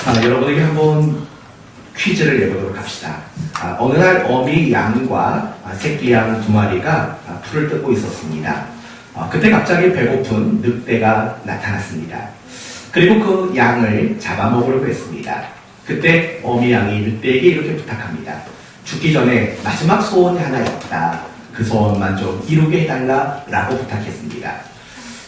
여러분에게 한번 퀴즈를 내보도록 합시다. 어느 날 어미 양과 새끼 양 두 마리가 풀을 뜯고 있었습니다. 그때 갑자기 배고픈 늑대가 나타났습니다. 그리고 그 양을 잡아먹으려고 했습니다. 그때 어미 양이 늑대에게 이렇게 부탁합니다. 죽기 전에 마지막 소원이 하나 있다. 그 소원만 좀 이루게 해달라 라고 부탁했습니다.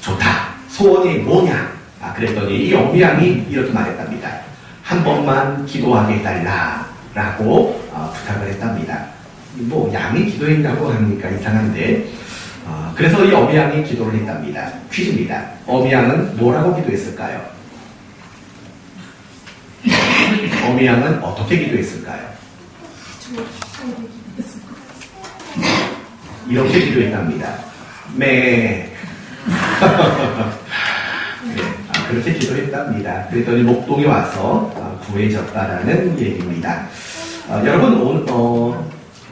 좋다. 소원이 뭐냐? 그랬더니 이 어미 양이 이렇게 말했답니다. 한 번만 기도하게 해달라 라고 부탁을 했답니다. 뭐 양이 기도했다고 하니까 이상한데 그래서 이 어미 양이 기도를 했답니다. 퀴즈입니다. 어미 양은 뭐라고 기도했을까요? 어미 양은 어떻게 기도했을까요? 이렇게 기도했답니다. 네, 그렇게 기도했답니다. 그랬더니 목동이 와서 구해졌다라는 얘기입니다. 여러분,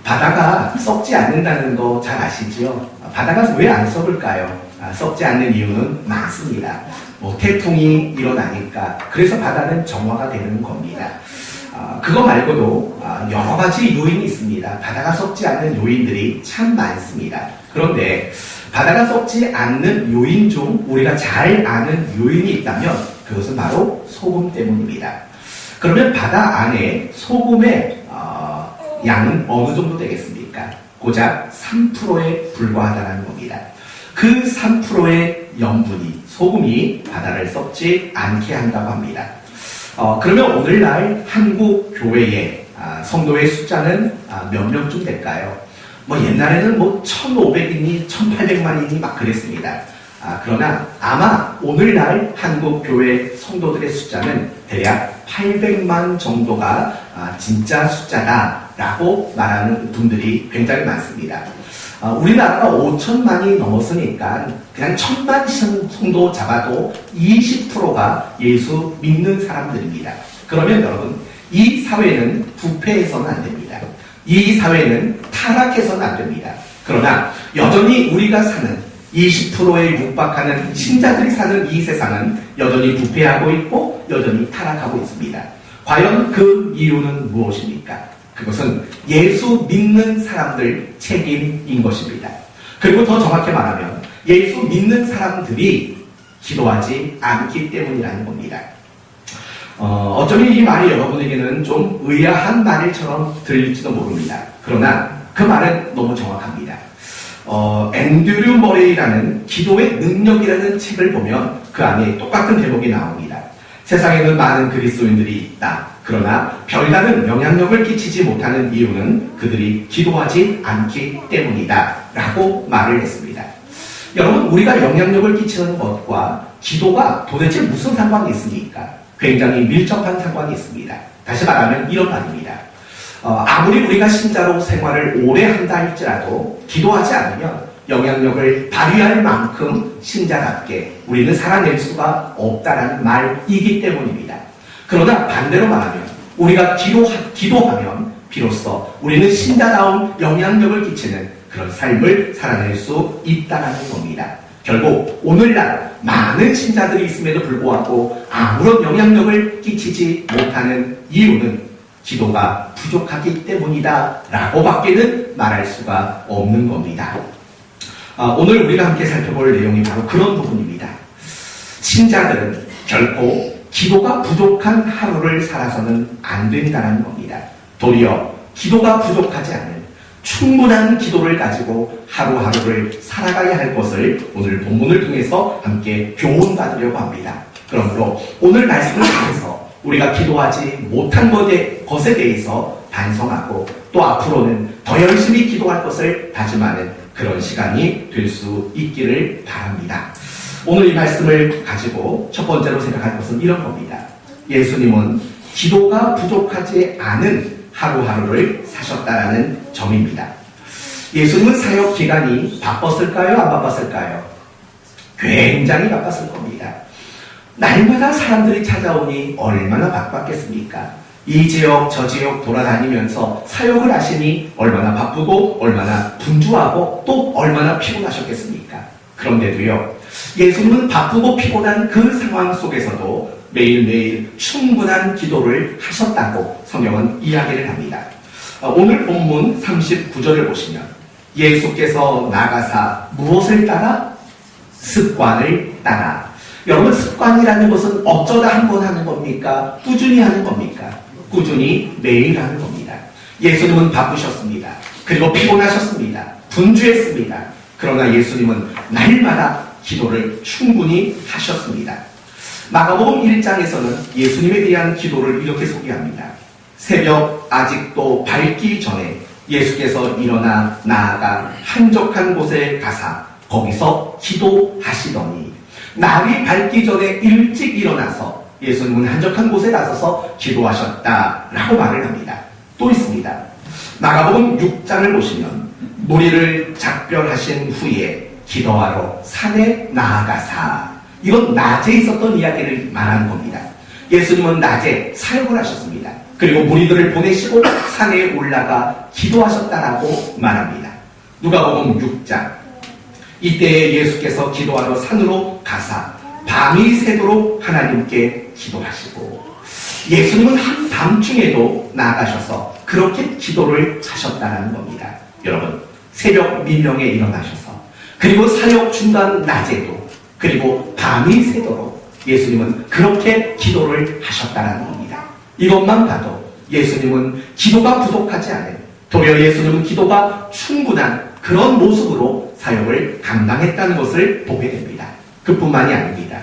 바다가 썩지 않는다는 거 잘 아시죠? 바다가 왜 안 썩을까요? 썩지 않는 이유는 많습니다. 태풍이 일어나니까. 그래서 바다는 정화가 되는 겁니다. 그거 말고도 여러 가지 요인이 있습니다. 바다가 썩지 않는 요인들이 참 많습니다. 그런데 바다가 썩지 않는 요인 중 우리가 잘 아는 요인이 있다면 그것은 바로 소금 때문입니다. 그러면 바다 안에 소금의 양은 어느 정도 되겠습니까? 고작 3%에 불과하다는 겁니다. 그 3%의 염분이, 소금이 바다를 썩지 않게 한다고 합니다. 그러면 오늘날 한국 교회의 성도의 숫자는 몇 명쯤 될까요? 옛날에는 1,500이니 1,800만이니 막 그랬습니다. 그러나 아마 오늘날 한국 교회 성도들의 숫자는 대략 800만 정도가 진짜 숫자다라고 말하는 분들이 굉장히 많습니다. 우리나라가 5천만이 넘었으니까 그냥 1,000만 성도 잡아도 20%가 예수 믿는 사람들입니다. 그러면 여러분, 이 사회는 부패해서는 안 됩니다. 이 사회는 타락해서는 안 됩니다. 그러나 여전히 우리가 사는 20%에 육박하는 신자들이 사는 이 세상은 여전히 부패하고 있고 여전히 타락하고 있습니다. 과연 그 이유는 무엇입니까? 그것은 예수 믿는 사람들 책임인 것입니다. 그리고 더 정확히 말하면 예수 믿는 사람들이 기도하지 않기 때문이라는 겁니다. 어쩌면 이 말이 여러분에게는 좀 의아한 말일처럼 들릴지도 모릅니다. 그러나 그 말은 너무 정확합니다. 앤드류 머레이라는 기도의 능력이라는 책을 보면 그 안에 똑같은 대목이 나옵니다. 세상에는 많은 그리스도인들이 있다. 그러나 별다른 영향력을 끼치지 못하는 이유는 그들이 기도하지 않기 때문이다. 라고 말을 했습니다. 여러분, 우리가 영향력을 끼치는 것과 기도가 도대체 무슨 상관이 있습니까? 굉장히 밀접한 상관이 있습니다. 다시 말하면 이런 말입니다. 아무리 우리가 신자로 생활을 오래 한다 할지라도 기도하지 않으면 영향력을 발휘할 만큼 신자답게 우리는 살아낼 수가 없다는 말이기 때문입니다. 그러나 반대로 말하면 우리가 기도하면 비로소 우리는 신자다운 영향력을 끼치는 그런 삶을 살아낼 수 있다는 겁니다. 결국 오늘날 많은 신자들이 있음에도 불구하고 아무런 영향력을 끼치지 못하는 이유는 기도가 부족하기 때문이다 라고 밖에는 말할 수가 없는 겁니다. 오늘 우리가 함께 살펴볼 내용이 바로 그런 부분입니다. 신자들은 결코 기도가 부족한 하루를 살아서는 안 된다는 겁니다. 도리어 기도가 부족하지 않은 충분한 기도를 가지고 하루하루를 살아가야 할 것을 오늘 본문을 통해서 함께 교훈받으려고 합니다. 그러므로 오늘 말씀을 통해서 우리가 기도하지 못한 것에 대해서 반성하고 또 앞으로는 더 열심히 기도할 것을 다짐하는 그런 시간이 될 수 있기를 바랍니다. 오늘 이 말씀을 가지고 첫 번째로 생각할 것은 이런 겁니다. 예수님은 기도가 부족하지 않은 하루하루를 사셨다라는 점입니다. 예수님은 사역 기간이 바빴을까요? 안 바빴을까요? 굉장히 바빴을 겁니다. 날마다 사람들이 찾아오니 얼마나 바빴겠습니까? 이 지역 저 지역 돌아다니면서 사역을 하시니 얼마나 바쁘고 얼마나 분주하고 또 얼마나 피곤하셨겠습니까? 그런데도요, 예수님은 바쁘고 피곤한 그 상황 속에서도 매일매일 충분한 기도를 하셨다고 성경은 이야기를 합니다. 오늘 본문 39절을 보시면 예수께서 나가사 무엇을 따라? 습관을 따라. 여러분, 습관이라는 것은 어쩌다 한 번 하는 겁니까? 꾸준히 하는 겁니까? 꾸준히 매일 하는 겁니다. 예수님은 바쁘셨습니다. 그리고 피곤하셨습니다. 분주했습니다. 그러나 예수님은 날마다 기도를 충분히 하셨습니다. 마가복음 1장에서는 예수님에 대한 기도를 이렇게 소개합니다. 새벽 아직도 밝기 전에 예수께서 일어나 나아가 한적한 곳에 가사 거기서 기도하시더니, 날이 밝기 전에 일찍 일어나서 예수님은 한적한 곳에 나서서 기도하셨다라고 말을 합니다. 또 있습니다. 마가복음 6장을 보시면 무리를 작별하신 후에 기도하러 산에 나아가사, 이건 낮에 있었던 이야기를 말하는 겁니다. 예수님은 낮에 사역을 하셨습니다. 그리고 무리들을 보내시고 산에 올라가 기도하셨다라고 말합니다. 누가복음 6장, 이때 예수께서 기도하러 산으로 가사 밤이 새도록 하나님께 기도하시고, 예수님은 한밤중에도 나아가셔서 그렇게 기도를 하셨다는 겁니다. 여러분, 새벽 미명에 일어나셔서, 그리고 사역 중간 낮에도, 그리고 밤이 새도록 예수님은 그렇게 기도를 하셨다는 겁니다. 이것만 봐도 예수님은 기도가 부족하지 않은, 도리어 예수님은 기도가 충분한 그런 모습으로 사역을 감당했다는 것을 보게 됩니다. 그뿐만이 아닙니다.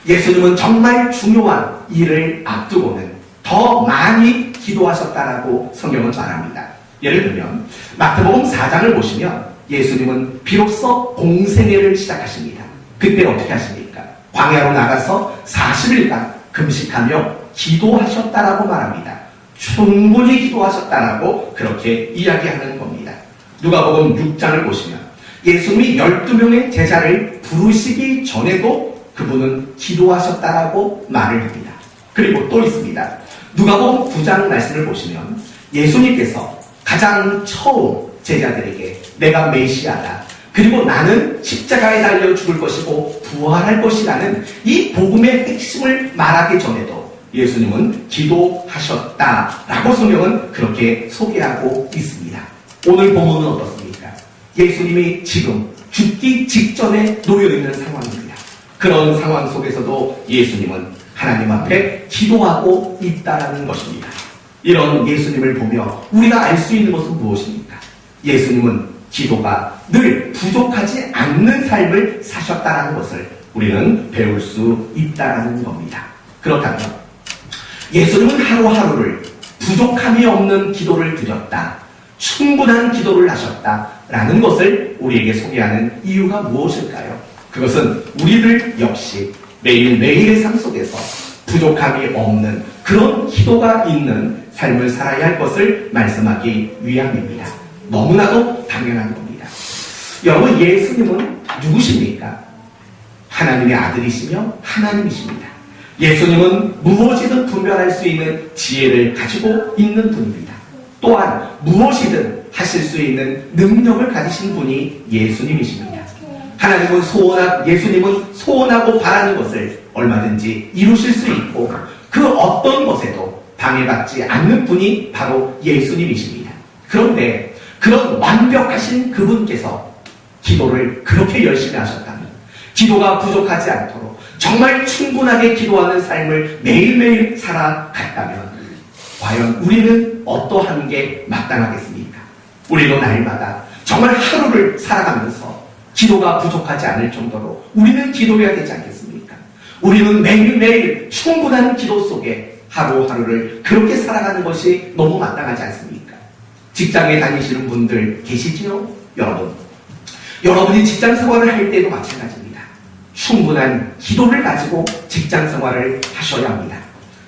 예수님은 정말 중요한 일을 앞두고는 더 많이 기도하셨다라고 성경은 말합니다. 예를 들면 마태복음 4장을 보시면 예수님은 비로소 공생애를 시작하십니다. 그때 어떻게 하십니까? 광야로 나가서 40일간 금식하며 기도하셨다라고 말합니다. 충분히 기도하셨다라고 그렇게 이야기하는 겁니다. 누가복음 6장을 보시면 예수님이 12명의 제자를 부르시기 전에도 그분은 기도하셨다라고 말을 합니다. 그리고 또 있습니다. 누가복음 9장 말씀을 보시면 예수님께서 가장 처음 제자들에게 내가 메시아다, 그리고 나는 십자가에 달려 죽을 것이고 부활할 것이라는 이 복음의 핵심을 말하기 전에도 예수님은 기도하셨다라고 성경은 그렇게 소개하고 있습니다. 오늘 본문은 어떻습니까? 예수님이 지금 죽기 직전에 놓여있는 상황입니다. 그런 상황 속에서도 예수님은 하나님 앞에 기도하고 있다는 것입니다. 이런 예수님을 보며 우리가 알 수 있는 것은 무엇입니까? 예수님은 기도가 늘 부족하지 않는 삶을 사셨다는 것을 우리는 배울 수 있다는 겁니다. 그렇다면 예수님은 하루하루를 부족함이 없는 기도를 드렸다, 충분한 기도를 하셨다라는 것을 우리에게 소개하는 이유가 무엇일까요? 그것은 우리들 역시 매일매일의 삶 속에서 부족함이 없는 그런 기도가 있는 삶을 살아야 할 것을 말씀하기 위함입니다. 너무나도 당연한 겁니다. 여러분, 예수님은 누구십니까? 하나님의 아들이시며 하나님이십니다. 예수님은 무엇이든 분별할 수 있는 지혜를 가지고 있는 분입니다. 또한 무엇이든 하실 수 있는 능력을 가지신 분이 예수님이십니다. 예수님은 소원하고 바라는 것을 얼마든지 이루실 수 있고 그 어떤 것에도 방해받지 않는 분이 바로 예수님이십니다. 그런데 그런 완벽하신 그분께서 기도를 그렇게 열심히 하셨다면, 기도가 부족하지 않도록 정말 충분하게 기도하는 삶을 매일매일 살아갔다면 과연 우리는 어떠한 게 마땅하겠습니까? 우리도 날마다 정말 하루를 살아가면서 기도가 부족하지 않을 정도로 우리는 기도해야 되지 않겠습니까? 우리는 매일매일 충분한 기도 속에 하루하루를 그렇게 살아가는 것이 너무 마땅하지 않습니까? 직장에 다니시는 분들 계시지요? 여러분이 직장 생활을 할 때도 마찬가지입니다. 충분한 기도를 가지고 직장 생활을 하셔야 합니다.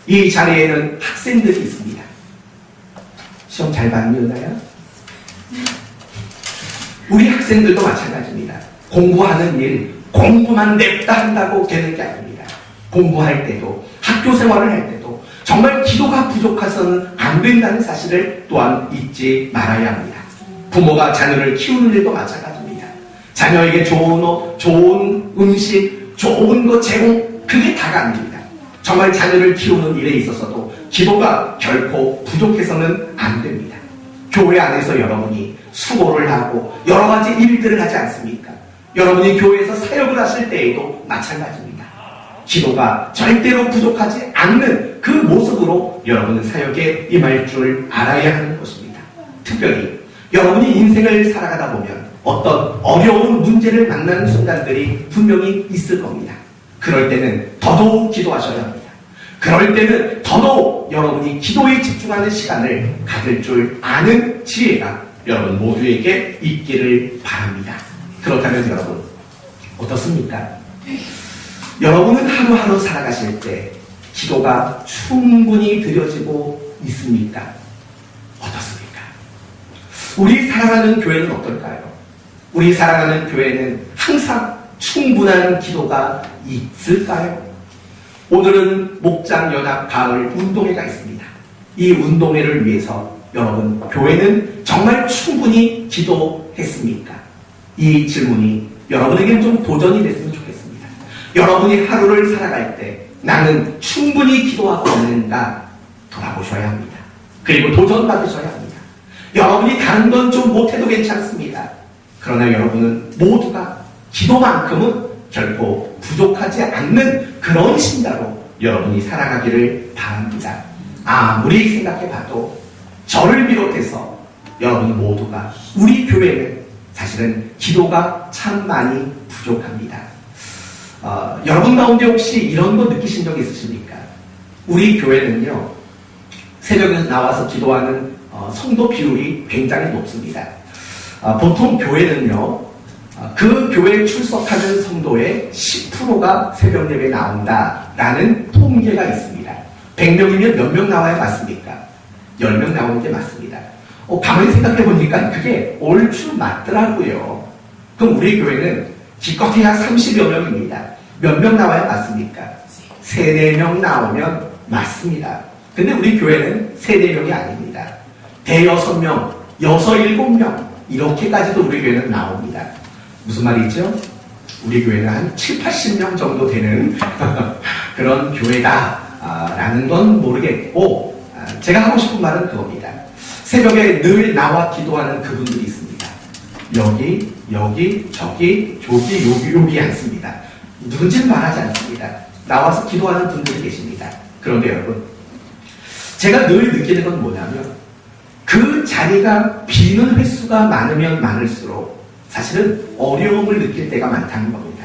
이 자리에는 학생들이 있습니다. 시험 잘 봤나요? 우리 학생들도 마찬가지입니다. 공부하는 일, 공부만 냅다 한다고 되는 게 아닙니다. 공부할 때도, 학교 생활을 할 때도 정말 기도가 부족해서는 안 된다는 사실을 또한 잊지 말아야 합니다. 부모가 자녀를 키우는 일도 마찬가지입니다. 자녀에게 좋은 옷, 좋은 음식, 좋은 거 제공, 그게 다가 아닙니다. 정말 자녀를 키우는 일에 있어서도 기도가 결코 부족해서는 안 됩니다. 교회 안에서 여러분이 수고를 하고 여러 가지 일들을 하지 않습니까? 여러분이 교회에서 사역을 하실 때에도 마찬가지입니다. 기도가 절대로 부족하지 않는 그 모습으로 여러분은 사역에 임할 줄 알아야 하는 것입니다. 특별히 여러분이 인생을 살아가다 보면 어떤 어려운 문제를 만나는 순간들이 분명히 있을 겁니다. 그럴 때는 더더욱 기도하셔야 합니다. 그럴 때는 더더욱 여러분이 기도에 집중하는 시간을 가질 줄 아는 지혜가 여러분 모두에게 있기를 바랍니다. 그렇다면 여러분 어떻습니까? 여러분은 하루하루 살아가실 때 기도가 충분히 드려지고 있습니까? 어떻습니까? 우리 사랑하는 교회는 어떨까요? 우리 사랑하는 교회는 항상 충분한 기도가 있을까요? 오늘은 목장연합 가을 운동회가 있습니다. 이 운동회를 위해서 여러분 교회는 정말 충분히 기도했습니까? 이 질문이 여러분에게는 좀 도전이 됐으면 좋겠습니다. 여러분이 하루를 살아갈 때 나는 충분히 기도하고 있는가 돌아보셔야 합니다. 그리고 도전받으셔야 합니다. 여러분이 다른 건 좀 못해도 괜찮습니다. 그러나 여러분은 모두가 기도만큼은 결코 부족하지 않는 그런 신자로 여러분이 살아가기를 바랍니다. 아무리 생각해봐도 저를 비롯해서 여러분 모두가 우리 교회는 사실은 기도가 참 많이 부족합니다. 여러분 가운데 혹시 이런 거 느끼신 적 있으십니까? 우리 교회는요 새벽에 나와서 기도하는 성도 비율이 굉장히 높습니다. 보통 교회는요 그 교회에 출석하는 성도의 10%가 새벽 예배에 나온다라는 통계가 있습니다. 100명이면 몇 명 나와야 맞습니까? 10명 나오는 게 맞습니다. 가만히 생각해보니까 그게 얼추 맞더라고요. 그럼 우리 교회는 기껏해야 30여 명입니다. 몇 명 나와야 맞습니까? 3, 4명 나오면 맞습니다. 근데 우리 교회는 3, 4명이 아닙니다. 대여섯 명, 6, 7명 이렇게까지도 우리 교회는 나옵니다. 무슨 말이죠? 우리 교회는 한 7, 80명 정도 되는 그런 교회다라는 건 모르겠고 제가 하고 싶은 말은 그겁니다. 새벽에 늘 나와 기도하는 그분들이 있습니다. 여기, 저기, 여기 않습니다. 누군지는 말하지 않습니다. 나와서 기도하는 분들이 계십니다. 그런데 여러분, 제가 늘 느끼는 건 뭐냐면 그 자리가 비는 횟수가 많으면 많을수록 사실은 어려움을 느낄 때가 많다는 겁니다.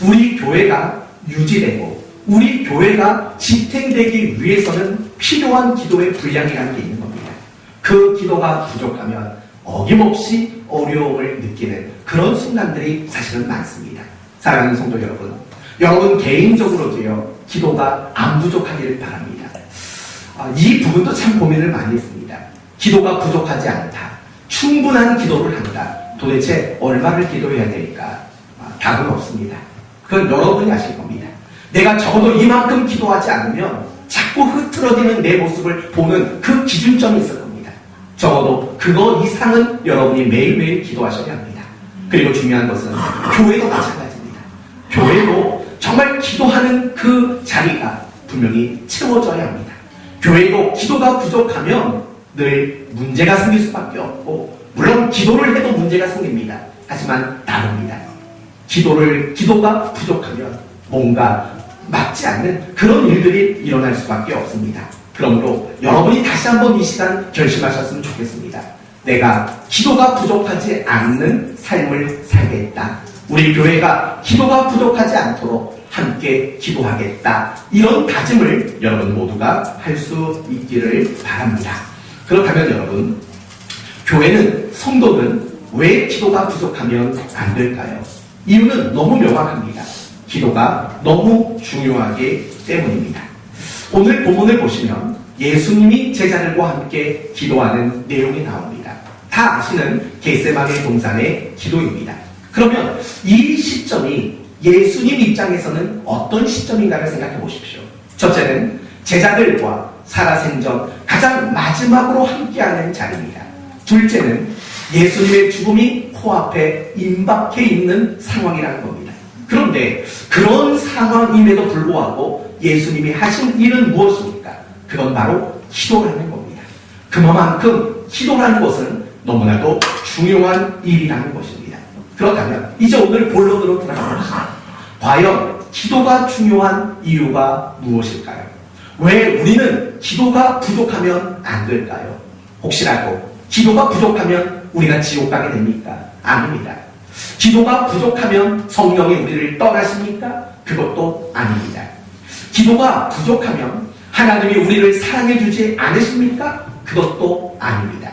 우리 교회가 유지되고 우리 교회가 지탱되기 위해서는 필요한 기도의 분량이라는 게 있는 겁니다. 그 기도가 부족하면 어김없이 어려움을 느끼는 그런 순간들이 사실은 많습니다. 사랑하는 성도 여러분, 여러분 개인적으로도요 기도가 안 부족하기를 바랍니다. 이 부분도 참 고민을 많이 했습니다. 기도가 부족하지 않다. 충분한 기도를 한다. 도대체 얼마를 기도해야 될까? 답은 없습니다. 그건 여러분이 아실 겁니다. 내가 적어도 이만큼 기도하지 않으면 자꾸 흐트러지는 내 모습을 보는 그 기준점이 있을 겁니다. 적어도 그거 이상은 여러분이 매일매일 기도하셔야 합니다. 그리고 중요한 것은 교회도 마찬가지입니다. 교회도 정말 기도하는 그 자리가 분명히 채워져야 합니다. 교회도 기도가 부족하면 늘 문제가 생길 수밖에 없고 물론 기도를 해도 문제가 생깁니다. 하지만 다릅니다. 기도가 부족하면 뭔가 맞지 않는 그런 일들이 일어날 수밖에 없습니다. 그러므로 여러분이 다시 한번 이 시간 결심하셨으면 좋겠습니다. 내가 기도가 부족하지 않는 삶을 살겠다. 우리 교회가 기도가 부족하지 않도록 함께 기도하겠다. 이런 다짐을 여러분 모두가 할 수 있기를 바랍니다. 그렇다면 여러분, 교회는 성도는 왜 기도가 부족하면 안 될까요? 이유는 너무 명확합니다. 기도가 너무 중요하기 때문입니다. 오늘 본문을 보시면 예수님이 제자들과 함께 기도하는 내용이 나옵니다. 다 아시는 겟세마네 동산의 기도입니다. 그러면 이 시점이 예수님 입장에서는 어떤 시점인가를 생각해 보십시오. 첫째는 제자들과 살아생전 가장 마지막으로 함께하는 자리입니다. 둘째는 예수님의 죽음이 코앞에 임박해 있는 상황이라는 겁니다. 그런데 그런 상황임에도 불구하고 예수님이 하신 일은 무엇입니까? 그건 바로 기도라는 겁니다. 그만큼 기도라는 것은 너무나도 중요한 일이라는 것입니다. 그렇다면 이제 오늘 본론으로 들어가봅시다. 과연 기도가 중요한 이유가 무엇일까요? 왜 우리는 기도가 부족하면 안 될까요? 혹시라도 기도가 부족하면 우리가 지옥 가게 됩니까? 아닙니다. 기도가 부족하면 성령이 우리를 떠나십니까? 그것도 아닙니다. 기도가 부족하면 하나님이 우리를 사랑해 주지 않으십니까? 그것도 아닙니다.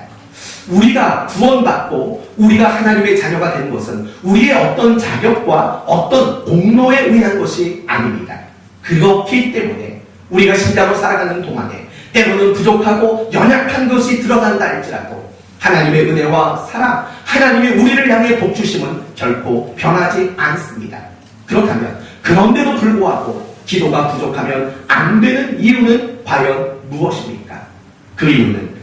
우리가 구원받고 우리가 하나님의 자녀가 된 것은 우리의 어떤 자격과 어떤 공로에 의한 것이 아닙니다. 그렇기 때문에 우리가 신자로 살아가는 동안에 때로는 부족하고 연약한 것이 드러난다 할지라도 하나님의 은혜와 사랑, 하나님의 우리를 향해 복주심은 결코 변하지 않습니다. 그렇다면 그런데도 불구하고 기도가 부족하면 안 되는 이유는 과연 무엇입니까? 그 이유는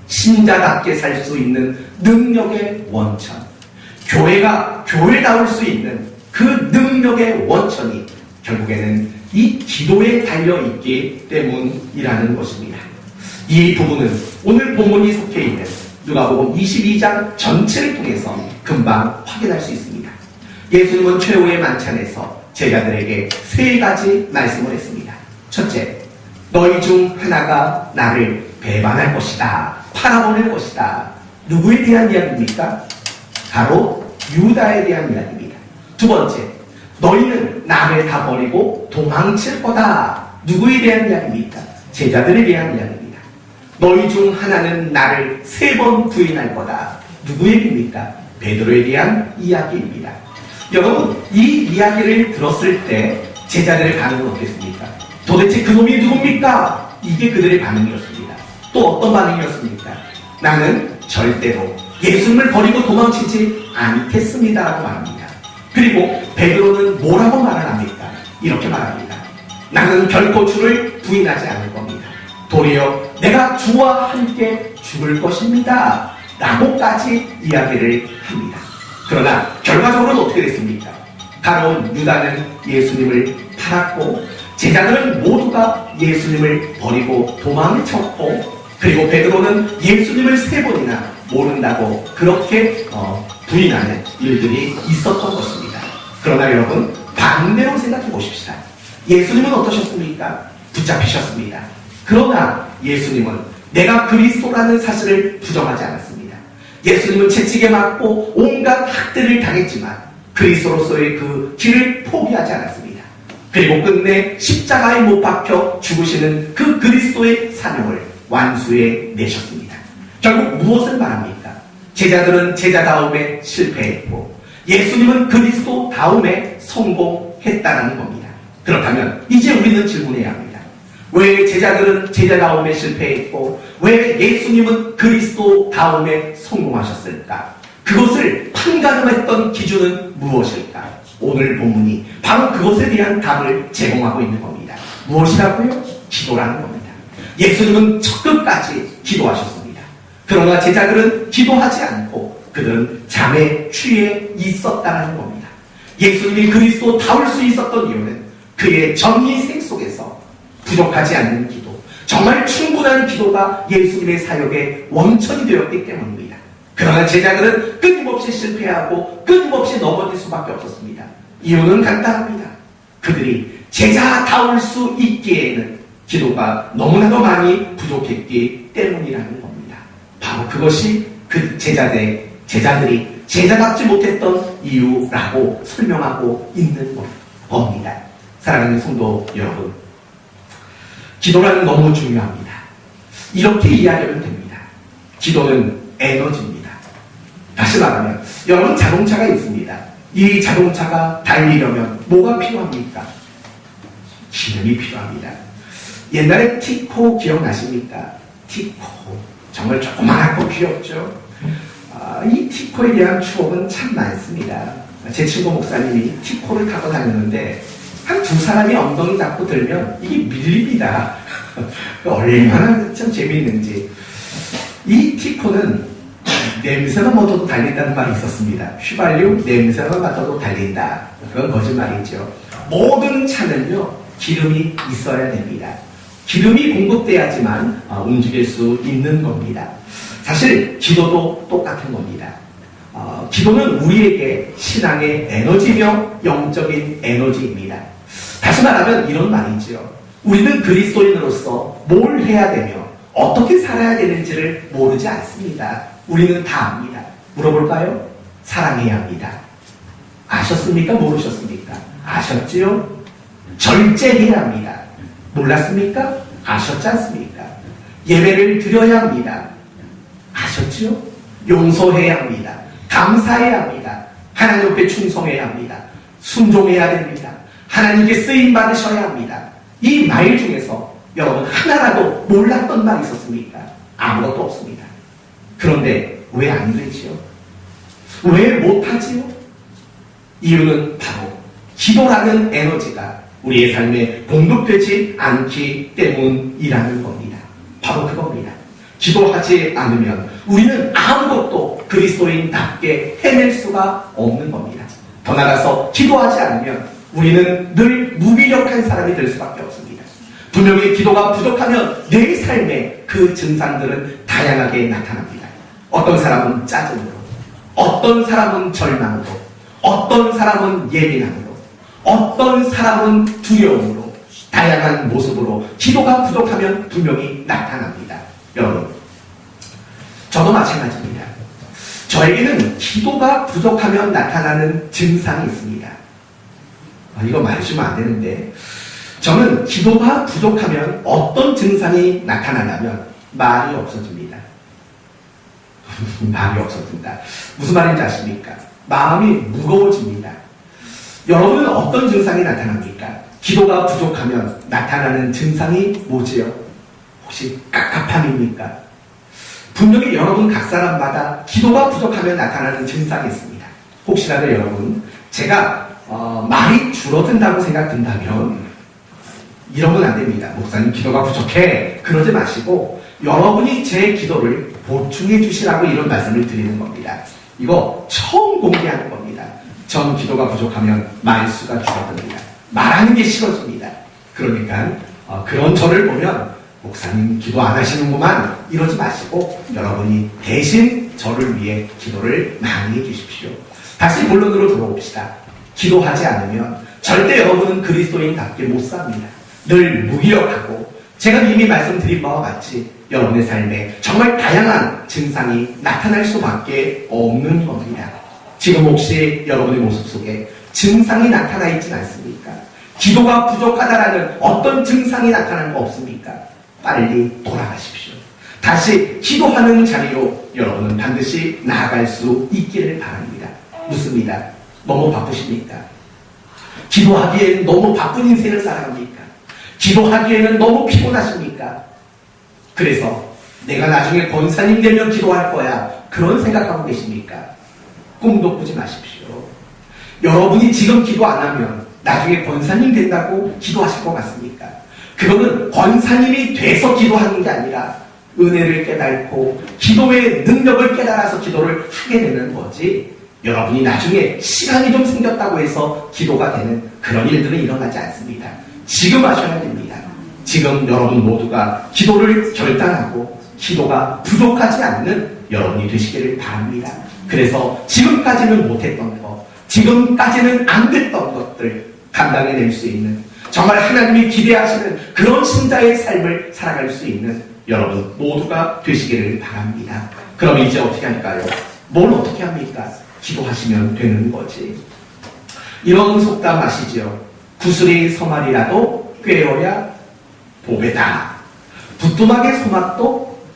신자답게 살 수 있는 능력의 원천, 교회가 교회다울 수 있는 그 능력의 원천이 결국에는 이 기도에 달려있기 때문이라는 것입니다. 이 부분은 오늘 본문이 속해 있는 누가복음 22장 전체를 통해서 금방 확인할 수 있습니다. 예수님은 최후의 만찬에서 제자들에게 세 가지 말씀을 했습니다. 첫째, 너희 중 하나가 나를 배반할 것이다. 팔아버릴 것이다. 누구에 대한 이야기입니까? 바로 유다에 대한 이야기입니다. 두 번째, 너희는 나를 다 버리고 도망칠 거다. 누구에 대한 이야기입니까? 제자들에 대한 이야기입니다. 너희 중 하나는 나를 3번 부인할 거다. 누구 얘기입니까? 베드로에 대한 이야기입니다. 여러분, 이 이야기를 들었을 때 제자들의 반응은 어땠습니까? 도대체 그놈이 누굽니까? 이게 그들의 반응이었습니다. 또 어떤 반응이었습니까? 나는 절대로 예수님을 버리고 도망치지 않겠습니다 라고 말합니다. 그리고 베드로는 뭐라고 말을 합니까? 이렇게 말합니다. 나는 결코 주를 부인하지 않을 겁니다. 도리어 내가 주와 함께 죽을 것입니다 라고까지 이야기를 합니다. 그러나 결과적으로는 어떻게 됐습니까? 가로운 유다는 예수님을 팔았고 제자들은 모두가 예수님을 버리고 도망을 쳤고 그리고 베드로는 예수님을 3번이나 모른다고 그렇게 부인하는 일들이 있었던 것입니다. 그러나 여러분, 반대로 생각해 보십시다. 예수님은 어떠셨습니까? 붙잡히셨습니다. 그러나 예수님은 내가 그리스도라는 사실을 부정하지 않았습니다. 예수님은 채찍에 맞고 온갖 학대를 당했지만 그리스도로서의 그 길을 포기하지 않았습니다. 그리고 끝내 십자가에 못 박혀 죽으시는 그 그리스도의 사명을 완수해 내셨습니다. 결국 무엇을 말합니까? 제자들은 제자다움에 실패했고 예수님은 그리스도다움에 성공했다는 겁니다. 그렇다면 이제 우리는 질문해야 합니다. 왜 제자들은 제자다움에 실패했고 왜 예수님은 그리스도다움에 성공하셨을까? 그것을 판가름했던 기준은 무엇일까? 오늘 본문이 바로 그것에 대한 답을 제공하고 있는 겁니다. 무엇이라고요? 기도라는 겁니다. 예수님은 첫 끝까지 기도하셨습니다. 그러나 제자들은 기도하지 않고 그들은 잠에 취해 있었다는 겁니다. 예수님이 그리스도다울 수 있었던 이유는 그의 전희생 속에서 부족하지 않는 기도, 정말 충분한 기도가 예수님의 사역의 원천이 되었기 때문입니다. 그러나 제자들은 끊임없이 실패하고 끊임없이 넘어질 수밖에 없었습니다. 이유는 간단합니다. 그들이 제자다울 수 있기에는 기도가 너무나도 많이 부족했기 때문이라는 겁니다. 바로 그것이 그 제자들이 제자답지 못했던 이유라고 설명하고 있는 겁니다. 사랑하는 성도 여러분, 기도라는 너무 중요합니다. 이렇게 이해하려면 됩니다. 기도는 에너지입니다. 다시 말하면 여러분 자동차가 있습니다. 이 자동차가 달리려면 뭐가 필요합니까? 기름이 필요합니다. 옛날에 티코 기억나십니까? 티코 정말 조그만하고 귀엽죠. 이 티코에 대한 추억은 참 많습니다. 제 친구 목사님이 티코를 타고 다녔는데 한 두 사람이 엉덩이 잡고 들면 이게 밀립니다. 얼마나 참 재미있는지. 이 티코는 냄새만 맡아도 달린다는 말이 있었습니다. 휘발유 냄새만 맡아도 달린다. 그건 거짓말이죠. 모든 차는요 기름이 있어야 됩니다. 기름이 공급돼야지만 움직일 수 있는 겁니다. 사실 기도도 똑같은 겁니다. 기도는 우리에게 신앙의 에너지며 영적인 에너지입니다. 다시 말하면 이런 말이지요. 우리는 그리스도인으로서 뭘 해야 되며 어떻게 살아야 되는지를 모르지 않습니다. 우리는 다 압니다. 물어볼까요? 사랑해야 합니다. 아셨습니까? 모르셨습니까? 아셨지요? 절제해야 합니다. 몰랐습니까? 아셨지 않습니까? 예배를 드려야 합니다. 아셨지요? 용서해야 합니다. 감사해야 합니다. 하나님 앞에 충성해야 합니다. 순종해야 됩니다. 하나님께 쓰임 받으셔야 합니다. 이 말 중에서 여러분 하나라도 몰랐던 말이 있었습니까? 아무것도 없습니다. 그런데 왜 안 되지요? 왜 못하지요? 이유는 바로 기도라는 에너지가 우리의 삶에 공급되지 않기 때문이라는 겁니다. 바로 그겁니다. 기도하지 않으면 우리는 아무것도 그리스도인답게 해낼 수가 없는 겁니다. 더 나아가서 기도하지 않으면 우리는 늘 무기력한 사람이 될 수밖에 없습니다. 분명히 기도가 부족하면 내 삶에 그 증상들은 다양하게 나타납니다. 어떤 사람은 짜증으로, 어떤 사람은 절망으로, 어떤 사람은 예민함으로, 어떤 사람은 두려움으로, 다양한 모습으로 기도가 부족하면 분명히 나타납니다. 여러분, 저도 마찬가지입니다. 저에게는 기도가 부족하면 나타나는 증상이 있습니다. 이거 말해주면 안 되는데, 저는 기도가 부족하면 어떤 증상이 나타나냐면 말이 없어집니다. 말이 없어진다. 무슨 말인지 아십니까? 마음이 무거워집니다. 여러분은 어떤 증상이 나타납니까? 기도가 부족하면 나타나는 증상이 뭐지요? 혹시 깝깝함입니까? 분명히 여러분 각 사람마다 기도가 부족하면 나타나는 증상이 있습니다. 혹시라도 여러분, 제가 말이 줄어든다고 생각된다면 이러면 안 됩니다. 목사님 기도가 부족해. 그러지 마시고 여러분이 제 기도를 보충해 주시라고 이런 말씀을 드리는 겁니다. 이거 처음 공개하는 겁니다. 전 기도가 부족하면 말수가 줄어듭니다. 말하는 게 싫어집니다. 그러니까 그런 저를 보면 목사님 기도 안 하시는구만 이러지 마시고 여러분이 대신 저를 위해 기도를 많이 해주십시오. 다시 본론으로 돌아옵시다. 기도하지 않으면 절대 여러분은 그리스도인답게 못 삽니다. 늘 무기력하고 제가 이미 말씀드린 바와 같이 여러분의 삶에 정말 다양한 증상이 나타날 수밖에 없는 겁니다. 지금 혹시 여러분의 모습 속에 증상이 나타나 있진 않습니까? 기도가 부족하다라는 어떤 증상이 나타나는 거 없습니까? 빨리 돌아가십시오. 다시 기도하는 자리로 여러분은 반드시 나아갈 수 있기를 바랍니다. 묻습니다. 너무 바쁘십니까? 기도하기에는 너무 바쁜 인생을 살아갑니까? 기도하기에는 너무 피곤하십니까? 그래서 내가 나중에 권사님 되면 기도할 거야. 그런 생각하고 계십니까? 꿈도 꾸지 마십시오. 여러분이 지금 기도 안 하면 나중에 권사님 된다고 기도하실 것 같습니까? 그거는 권사님이 돼서 기도하는 게 아니라 은혜를 깨닫고 기도의 능력을 깨달아서 기도를 하게 되는 거지, 여러분이 나중에 시간이 좀 생겼다고 해서 기도가 되는 그런 일들은 일어나지 않습니다. 지금 하셔야 됩니다. 지금 여러분 모두가 기도를 결단하고 기도가 부족하지 않는 여러분이 되시기를 바랍니다. 그래서 지금까지는 못했던 것, 지금까지는 안 됐던 것들 감당해낼 수 있는, 정말 하나님이 기대하시는 그런 신자의 삶을 살아갈 수 있는 여러분 모두가 되시기를 바랍니다. 그럼 이제 어떻게 할까요? 뭘 어떻게 합니까? 기도하시면 되는 거지. 이런 속담 아시죠? 구슬이 서말이라도 꿰어야 보배다. 부뚜막에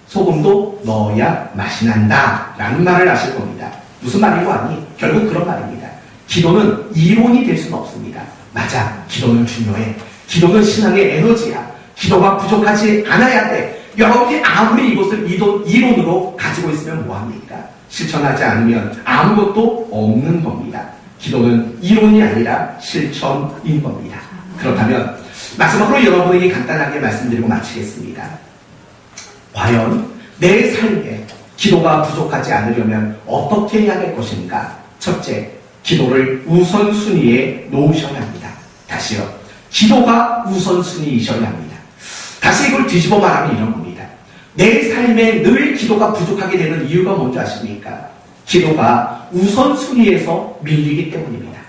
소금도 넣어야 맛이 난다 라는 말을 아실 겁니다. 무슨 말이고 하니 결국 그런 말입니다. 기도는 이론이 될 수는 없습니다. 맞아, 기도는 중요해. 기도는 신앙의 에너지야. 기도가 부족하지 않아야 돼. 여러분이 아무리 이것을 이론으로 가지고 있으면 뭐합니까? 실천하지 않으면 아무것도 없는 겁니다. 기도는 이론이 아니라 실천인 겁니다. 그렇다면 마지막으로 여러분에게 간단하게 말씀드리고 마치겠습니다. 과연 내 삶에 기도가 부족하지 않으려면 어떻게 해야 할 것인가? 첫째, 기도를 우선순위에 놓으셔야 합니다. 다시요. 기도가 우선순위이셔야 합니다. 다시 이걸 뒤집어 말하면 이런 겁니다. 내 삶에 늘 기도가 부족하게 되는 이유가 뭔지 아십니까? 기도가 우선순위에서 밀리기 때문입니다.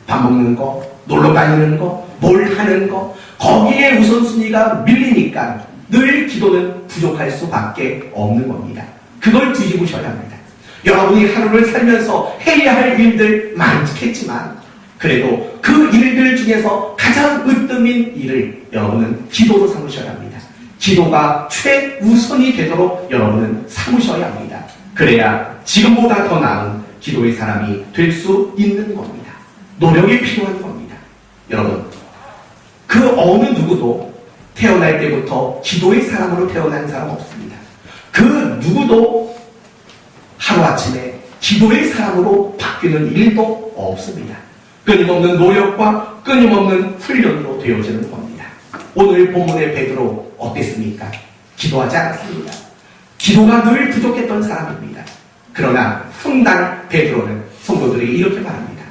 밥 먹는 거, 놀러 다니는 거, 뭘 하는 거, 거기에 우선순위가 밀리니까 늘 기도는 부족할 수밖에 없는 겁니다. 그걸 뒤집으셔야 합니다. 여러분이 하루를 살면서 해야 할 일들 많겠지만 그래도 그 일들 중에서 가장 으뜸인 일을 여러분은 기도로 삼으셔야 합니다. 기도가 최우선이 되도록 여러분은 삼으셔야 합니다. 그래야 지금보다 더 나은 기도의 사람이 될 수 있는 겁니다. 노력이 필요한 겁니다. 여러분, 그 어느 누구도 태어날 때부터 기도의 사람으로 태어난 사람 없습니다. 그 누구도 하루아침에 기도의 사람으로 바뀌는 일도 없습니다. 끊임없는 노력과 끊임없는 훈련으로 되어지는 겁니다. 오늘 본문의 베드로 어땠습니까? 기도하지 않았습니다. 기도가 늘 부족했던 사람입니다. 그러나 훗날 베드로는 성도들에게 이렇게 말합니다.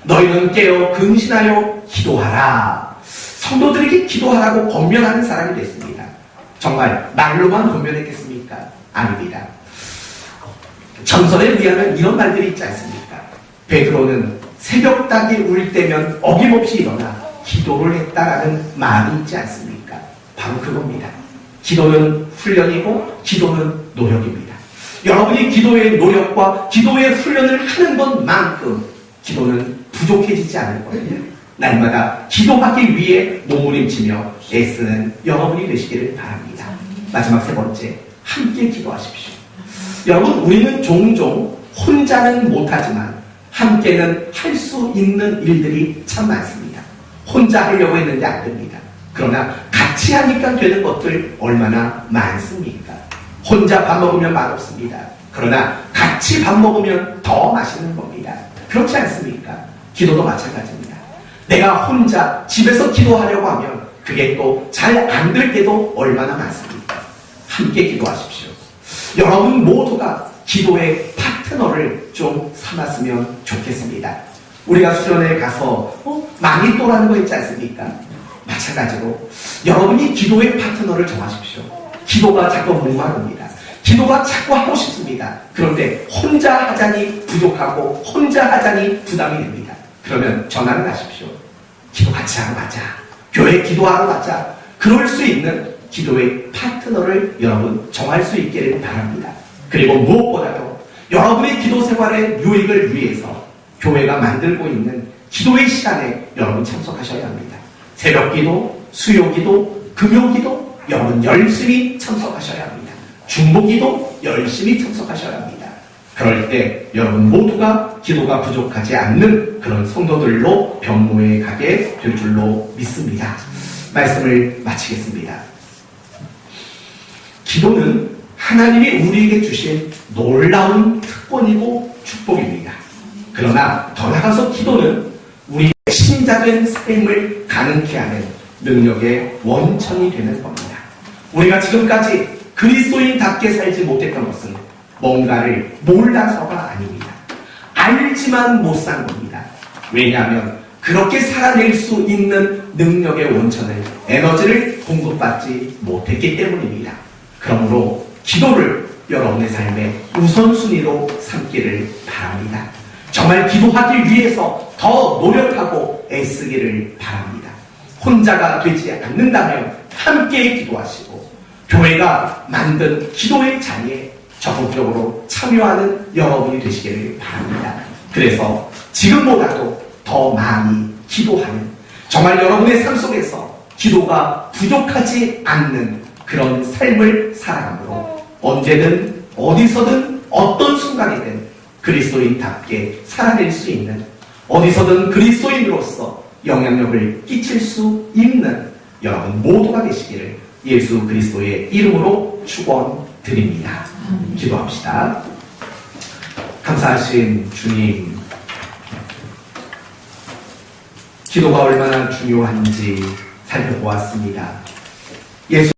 너희는 깨어 근신하여 기도하라. 성도들에게 기도하라고 권면하는 사람이 됐습니다. 정말 말로만 권면했겠습니까? 아닙니다. 전설에 의하면 이런 말들이 있지 않습니까? 베드로는 새벽닭이 울 때면 어김없이 일어나 기도를 했다라는 말이 있지 않습니까? 바로 그겁니다. 기도는 훈련이고 기도는 노력입니다. 여러분이 기도의 노력과 기도의 훈련을 하는 것만큼 기도는 부족해지지 않을 거예요. 날마다 기도하기 위해 몸부림치며 애쓰는 여러분이 되시기를 바랍니다. 마지막 세 번째, 함께 기도하십시오. 여러분, 우리는 종종 혼자는 못하지만 함께는 할 수 있는 일들이 참 많습니다. 혼자 하려고 했는데 안 됩니다. 그러나 같이 하니까 되는 것들 얼마나 많습니까? 혼자 밥 먹으면 맛없습니다. 그러나 같이 밥 먹으면 더 맛있는 겁니다. 그렇지 않습니까? 기도도 마찬가지입니다. 내가 혼자 집에서 기도하려고 하면 그게 또 잘 안 될 때도 얼마나 많습니까? 함께 기도하십시오. 여러분 모두가 기도의 파트너를 좀 삼았으면 좋겠습니다. 우리가 수련회에 가서 마니또라는 거 있지 않습니까? 마찬가지로 여러분이 기도의 파트너를 정하십시오. 기도가 자꾸 목마릅니다. 기도가 자꾸 하고 싶습니다. 그런데 혼자 하자니 부족하고 혼자 하자니 부담이 됩니다. 그러면 전화를 하십시오. 기도 같이 하러 가자. 교회 기도하러 가자. 그럴 수 있는 기도의 파트너를 여러분 정할 수 있기를 바랍니다. 그리고 무엇보다도 여러분의 기도 생활의 유익을 위해서 교회가 만들고 있는 기도의 시간에 여러분 참석하셔야 합니다. 새벽 기도, 수요 기도, 금요 기도 여러분 열심히 참석하셔야 합니다. 중보 기도 열심히 참석하셔야 합니다. 그럴 때 여러분 모두가 기도가 부족하지 않는 그런 성도들로 병모에 가게 될 줄로 믿습니다. 말씀을 마치겠습니다. 기도는 하나님이 우리에게 주신 놀라운 특권이고 축복입니다. 그러나 더 나아가서 기도는 우리의 신자된 삶을 가능케 하는 능력의 원천이 되는 겁니다. 우리가 지금까지 그리스도인답게 살지 못했던 것은 뭔가를 몰라서가 아닙니다. 알지만 못 산 겁니다. 왜냐하면 그렇게 살아낼 수 있는 능력의 원천을, 에너지를 공급받지 못했기 때문입니다. 그러므로 기도를 여러분의 삶의 우선순위로 삼기를 바랍니다. 정말 기도하기 위해서 더 노력하고 애쓰기를 바랍니다. 혼자가 되지 않는다면 함께 기도하시고 교회가 만든 기도의 자리에 적극적으로 참여하는 여러분이 되시기를 바랍니다. 그래서 지금보다도 더 많이 기도하는, 정말 여러분의 삶 속에서 기도가 부족하지 않는 그런 삶을 살아감으로 언제든 어디서든 어떤 순간이든 그리스도인답게 살아낼 수 있는, 어디서든 그리스도인으로서 영향력을 끼칠 수 있는 여러분 모두가 되시기를 예수 그리스도의 이름으로 축원드립니다. 기도합시다. 감사하신 주님, 기도가 얼마나 중요한지 살펴보았습니다. 예수